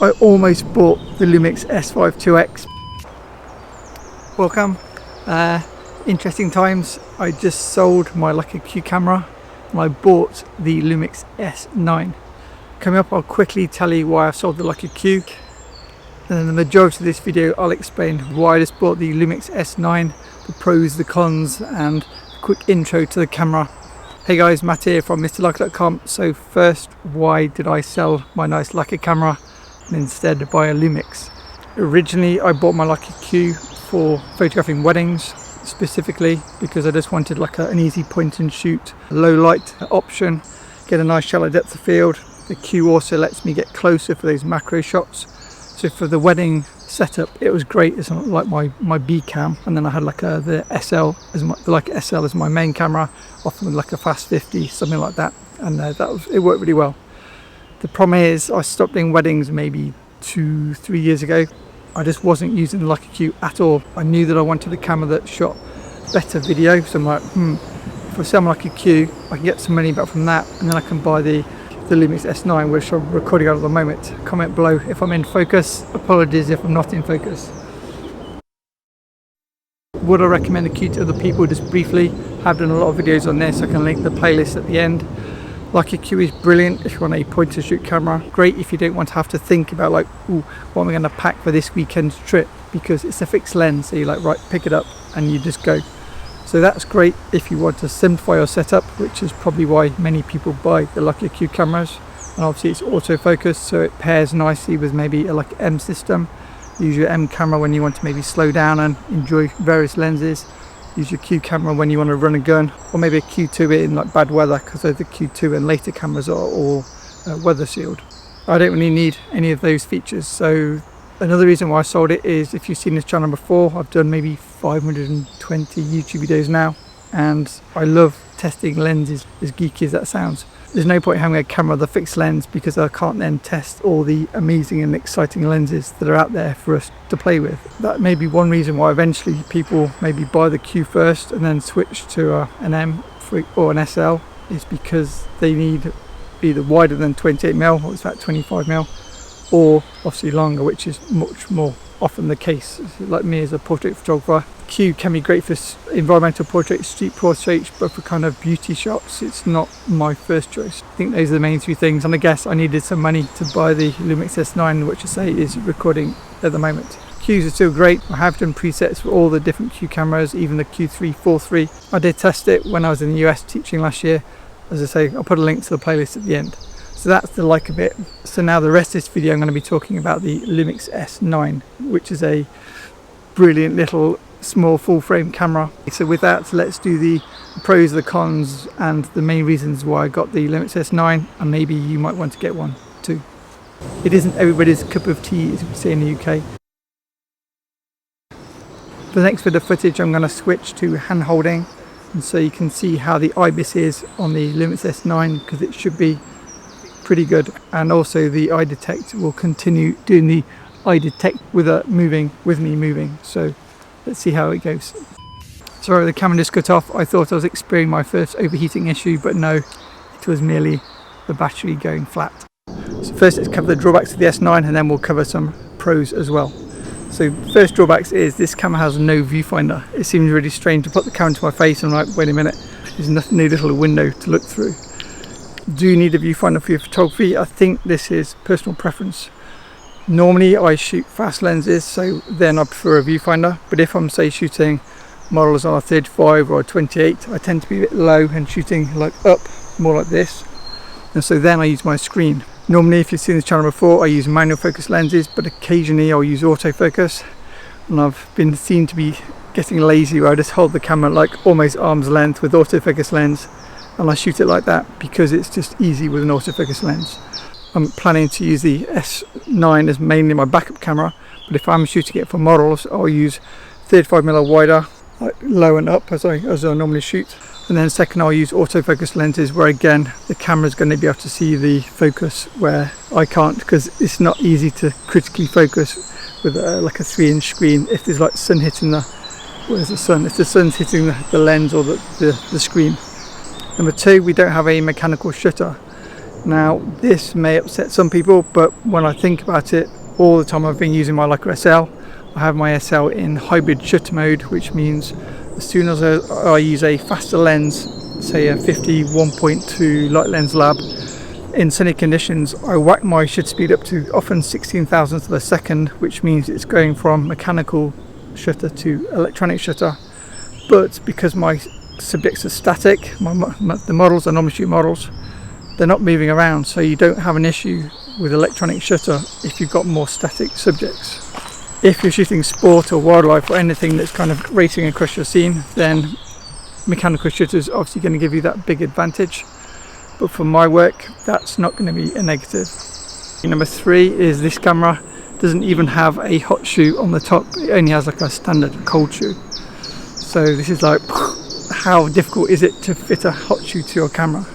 I almost bought the Lumix S5 2X. Welcome. Interesting times. I just sold my Leica Q camera and I bought the Lumix S9. Coming up, I'll quickly tell you why I've sold the Leica Q. And then the majority of this video, I'll explain why I just bought the Lumix S9, the pros, the cons, and a quick intro to the camera. Hey guys, Matt here from MrLeica.com. So first, why did I sell my nice Leica camera and instead buy a Lumix? Originally, I bought my Leica Q for photographing weddings, specifically because I just wanted like an easy point and shoot, low light option, get a nice shallow depth of field. The Q also lets me get closer for those macro shots. So for the wedding setup, it was great. It's like my B cam, and then I had like the SL as my Leica SL as my main camera, often with like a fast 50, something like that, and it worked really well. The problem is I stopped doing weddings maybe 2-3 years ago. I just wasn't using the Leica Q at all. I knew that I wanted a camera that shot better video, so I'm like, if I sell my Leica Q, I can get some money back from that, and then I can buy the Lumix S9, which I'm recording out at the moment. Comment below if I'm in focus. Apologies if I'm not in focus. Would I recommend the Q to other people? Just briefly, I've done a lot of videos on this. I can link the playlist at the end. Leica Q is brilliant if you want a point and shoot camera. Great if you don't want to have to think about like, ooh, what am I going to pack for this weekend's trip, because it's a fixed lens, so you like, right, pick it up and you just go. So that's great if you want to simplify your setup, which is probably why many people buy the Leica Q cameras. And obviously it's autofocus, so it pairs nicely with maybe a Leica M system. Use your M camera when you want to maybe slow down and enjoy various lenses. Use your Q camera when you want to run a gun, or maybe a Q2 in like bad weather, because the Q2 and later cameras are all weather sealed. I don't really need any of those features. So another reason why I sold it is, if you've seen this channel before, I've done maybe 520 YouTube videos now, and I love testing lenses, as geeky as that sounds. There's no point having a camera with a fixed lens, because I can't then test all the amazing and exciting lenses that are out there for us to play with. That may be one reason why eventually people maybe buy the Q first and then switch to an M or an SL, is because they need either wider than 28mm, or it's about 25mm, or obviously longer, which is much more often the case. Like me as a portrait photographer, Q can be great for environmental portraits, street portraits, but for kind of beauty shots, it's not my first choice. I think those are the main three things, and I guess I needed some money to buy the Lumix S9, which I say is recording at the moment. Qs are still great. I have done presets for all the different Q cameras, even the Q3 4.3. I did test it when I was in the US teaching last year. As I say, I'll put a link to the playlist at the end. So that's the Leica bit. So now the rest of this video I'm going to be talking about the Lumix S9, which is a brilliant little small full frame camera. So with that, let's do the pros, the cons, and the main reasons why I got the Lumix S9, and maybe you might want to get one too. It isn't everybody's cup of tea, as we say in the UK. For the next bit of footage, I'm going to switch to hand holding, and so you can see how the IBIS is on the Lumix S9, because it should be pretty good. And also the eye detect will continue doing the eye detect with me moving. So let's see how it goes. Sorry, the camera just cut off. I thought I was experiencing my first overheating issue, but no, it was merely the battery going flat. So first, let's cover the drawbacks of the S9, and then we'll cover some pros as well. So first drawbacks is this camera has no viewfinder. It seems really strange to put the camera to my face and I'm like, wait a minute, there's no little window to look through. Do you need a viewfinder for your photography? I think this is personal preference. Normally I shoot fast lenses, so then I prefer a viewfinder, but if I'm say shooting models on a 35 or a 28, I tend to be a bit low and shooting like up, more like this, and so then I use my screen. Normally, if you've seen this channel before, I use manual focus lenses, but occasionally I'll use autofocus, and I've been seen to be getting lazy where I just hold the camera like almost arm's length with autofocus lens, and I shoot it like that because it's just easy with an autofocus lens. I'm planning to use the S9 as mainly my backup camera, but if I'm shooting it for models, I'll use 35mm wider, like low and up as I normally shoot. And then second, I'll use autofocus lenses where again the camera is going to be able to see the focus where I can't, because it's not easy to critically focus with like a 3-inch screen if there's like sun hitting the, where's the sun? If the sun's hitting the lens or the screen. Number two, we don't have a mechanical shutter. Now this may upset some people, but when I think about it, all the time I've been using my Leica SL, I have my SL in hybrid shutter mode, which means as soon as I use a faster lens, say a 50-1.2 light lens lab, in sunny conditions I whack my shutter speed up to often 16 thousandths of a second, which means it's going from mechanical shutter to electronic shutter. But because my subjects are static, the models are normal shoot models, they're not moving around, so you don't have an issue with electronic shutter if you've got more static subjects. If you're shooting sport or wildlife or anything that's kind of racing across your scene, then mechanical shutter is obviously going to give you that big advantage. But for my work, that's not going to be a negative. Number 3 is this camera doesn't even have a hot shoe on the top, it only has like a standard cold shoe. So this is like, how difficult is it to fit a hot shoe to your camera?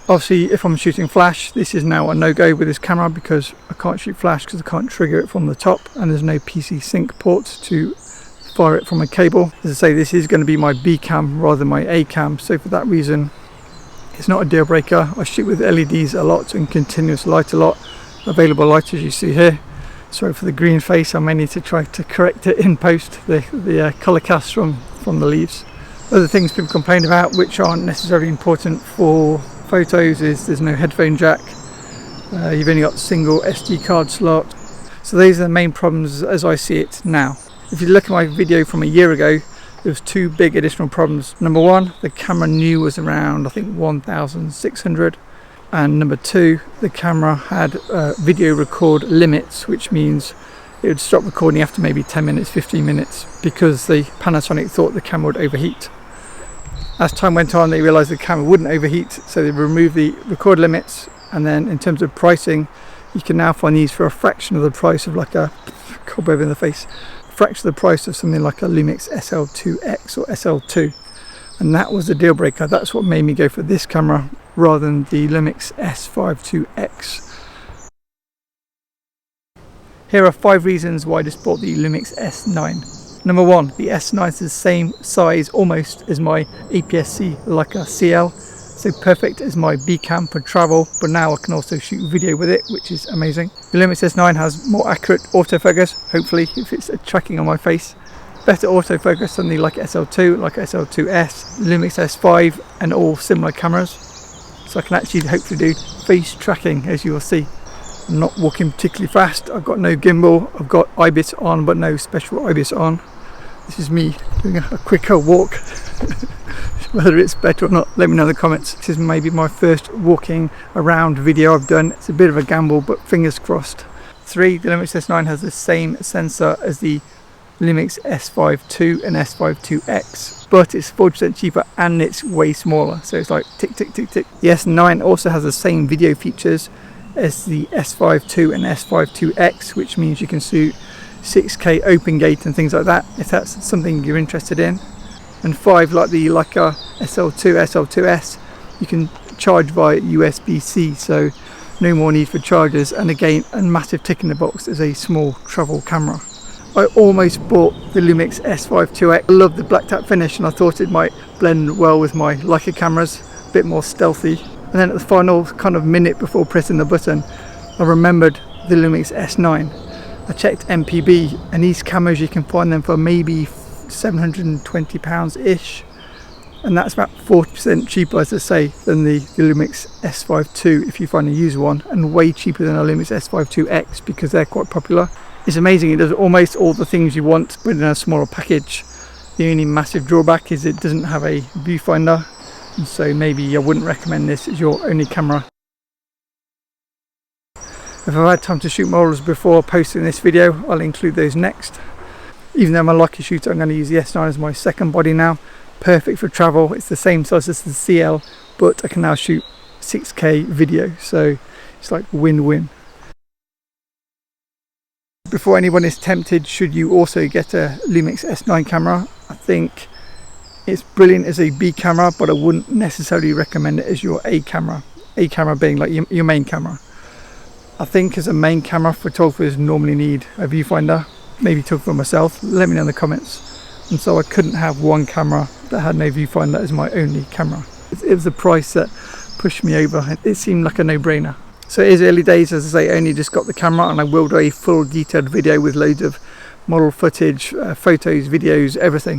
Obviously if I'm shooting flash, this is now a no-go with this camera because I can't shoot flash because I can't trigger it from the top and there's no PC sync port to fire it from a cable. As I say, this is going to be my B cam rather than my A cam, so for that reason it's not a deal breaker. I shoot with LEDs a lot and continuous light a lot. Available light as you see here. Sorry for the green face, I may need to try to correct it in post, the colour cast from the leaves. Other things people complain about which aren't necessarily important for photos is there's no headphone jack, you've only got single SD card slot. So these are the main problems as I see it now. If you look at my video from a year ago, there was 2 big additional problems. Number 1, the camera new was around I think 1,600, and number 2, the camera had video record limits, which means it would stop recording after maybe 10 minutes, 15 minutes because the Panasonic thought the camera would overheat. As time went on, they realized the camera wouldn't overheat, so they removed the record limits. And then in terms of pricing, you can now find these for a fraction of the price of like a cobweb in the face, a fraction of the price of something like a Lumix SL2X or SL2. And that was the deal breaker. That's what made me go for this camera rather than the Lumix S5 Here are 5 reasons why I just bought the Lumix S9. Number 1, the S9 is the same size almost as my APS-C Leica CL, so perfect as my B cam for travel, but now I can also shoot video with it, which is amazing. The Lumix S9 has more accurate autofocus, hopefully, if it's tracking on my face. Better autofocus than the Leica SL2, Leica SL2S, Lumix S5 and all similar cameras. So I can actually hopefully do face tracking, as you will see. I'm not walking particularly fast, I've got no gimbal, I've got IBIS on but no special IBIS on. This is me doing a quicker walk. Whether it's better or not, let me know in the comments. This is maybe my first walking around video I've done. It's a bit of a gamble, but fingers crossed. 3, the Lumix S9 has the same sensor as the Lumix S5 II and S5 IIX, but it's 40% cheaper and it's way smaller, so it's like tick tick tick tick. The S9 also has the same video features as the S5 II and S5 IIX, which means you can shoot 6K open gate and things like that if that's something you're interested in. And 5, like the Leica SL2, SL2S, you can charge via USB-C, so no more need for chargers, and again a massive tick in the box as a small travel camera. I almost bought the Lumix S5 IIX. I love the blacked out finish and I thought it might blend well with my Leica cameras, a bit more stealthy. And then at the final kind of minute before pressing the button, I remembered the Lumix S9. I checked MPB and these cameras you can find them for maybe £720 ish, and that's about 40% cheaper, as I say, than the Lumix S5 II if you find a used one, and way cheaper than a Lumix S5 IIX because they're quite popular. It's amazing, it does almost all the things you want but in a smaller package. The only massive drawback is it doesn't have a viewfinder, and so maybe I wouldn't recommend this as your only camera. If I've had time to shoot models before posting this video, I'll include those next. Even though I'm a Leica shooter, I'm going to use the S9 as my second body now. Perfect for travel. It's the same size as the CL, but I can now shoot 6K video, so it's like win-win. Before anyone is tempted, should you also get a Lumix S9 camera, I think it's brilliant as a B camera, but I wouldn't necessarily recommend it as your A camera. A camera being like your main camera. I think as a main camera, photographers normally need a viewfinder. Maybe talk for myself, let me know in the comments. And so I couldn't have one camera that had no viewfinder as my only camera. It was the price that pushed me over. It seemed like a no-brainer. So it is early days, as I say, I only just got the camera, and I will do a full detailed video with loads of model footage, photos, videos, everything.